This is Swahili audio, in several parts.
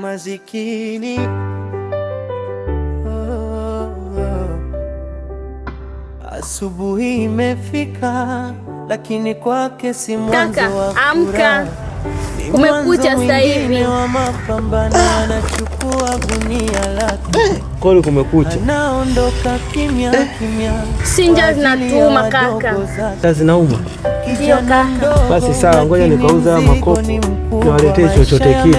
Masikini asubuhi imefika, lakini kwake si mwanzo wa furaha. Kumekucha sasa hivi. Wa mapambano anachukua gunia lake. Kwani kumekucha? Anaondoka kimya kimya. Sinja zinatuma kaka. Sasa zinauma? Ndio kaka. Basi sawa, ngoja nikauza makopo niwaletee chochote kitu.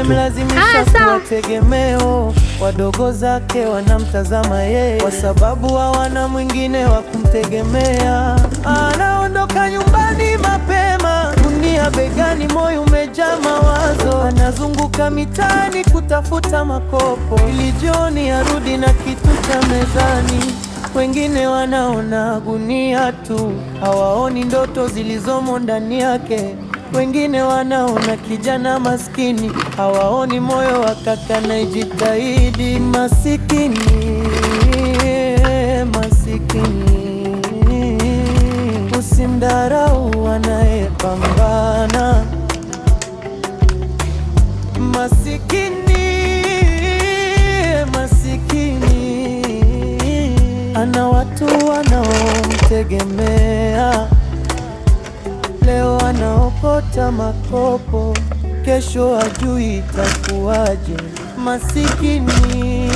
Sawa. Tegemeo wadogo zake wanamtazama yeye, kwa sababu hawana mwingine wa kumtegemea. Anaondoka nyumbani mapema, dunia begani, moyo umejaa mawazo. Anazunguka mitaani kutafuta makopo ili jioni arudi na kitu cha mezani. Wengine wanaona gunia tu, hawaoni ndoto zilizomo ndani yake. Wengine wanaona kijana maskini, hawaoni moyo wa kaka anayejitahidi. Masikini, masikini, usimdharau anayepambana. Masikini, masikini, ana watu wanaomtegemea. Leo anaokota makopo, kesho hajui itakuwaje. Masikini,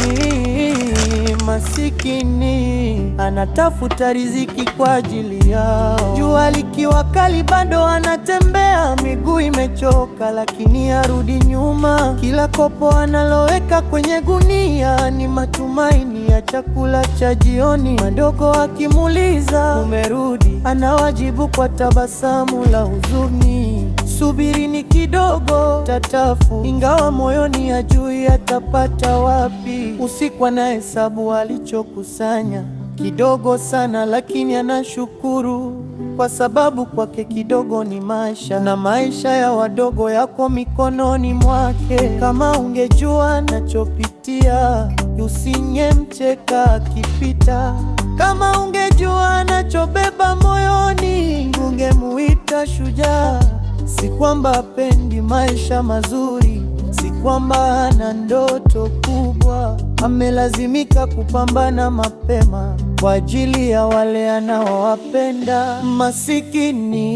masikini, anatafuta riziki kwa ajili yao. Jua likiwa kali bado anatembea, miguu imechoka lakini arudi nyuma. Kila kopo analoweka kwenye gunia ni matumaini ya chakula cha jioni. Madogo akimuuliza umerudi, anawajibu kwa tabasamu la huzuni. Subirini kidogo tatafu, ingawa moyoni hajui atapata wapi. Usiku anahesabu alichokusanya, kidogo sana lakini anashukuru, kwa sababu kwake kidogo ni maisha, na maisha ya wadogo yako mikononi mwake. Kama ungejua anachopitia, usingemcheka akipita. Kama ungejua anachobeba moyoni, ungemuita shujaa. Si kwamba hapendi maisha mazuri, si kwamba hana ndoto kubwa. Amelazimika kupambana mapema kwa ajili ya wale anaowapenda. Masikini,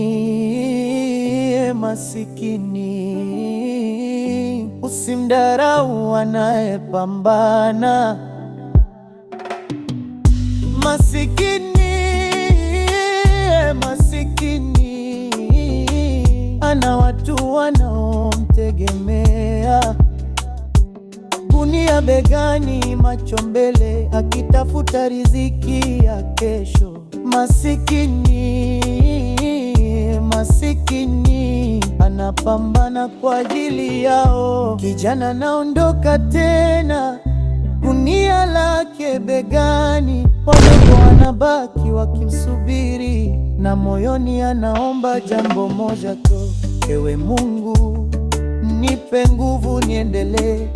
masikini, usimdharau anayepambana. Masikini, masikini, ana watu wanaomtegemea. Gunia begani, macho mbele, akitafuta riziki ya kesho. Masikini, masikini, anapambana kwa ajili yao. Kijana anaondoka tena, gunia lake begani, wadogo wanabaki wakimsubiri, na moyoni anaomba jambo moja tu: ewe Mungu, nipe nguvu niendelee.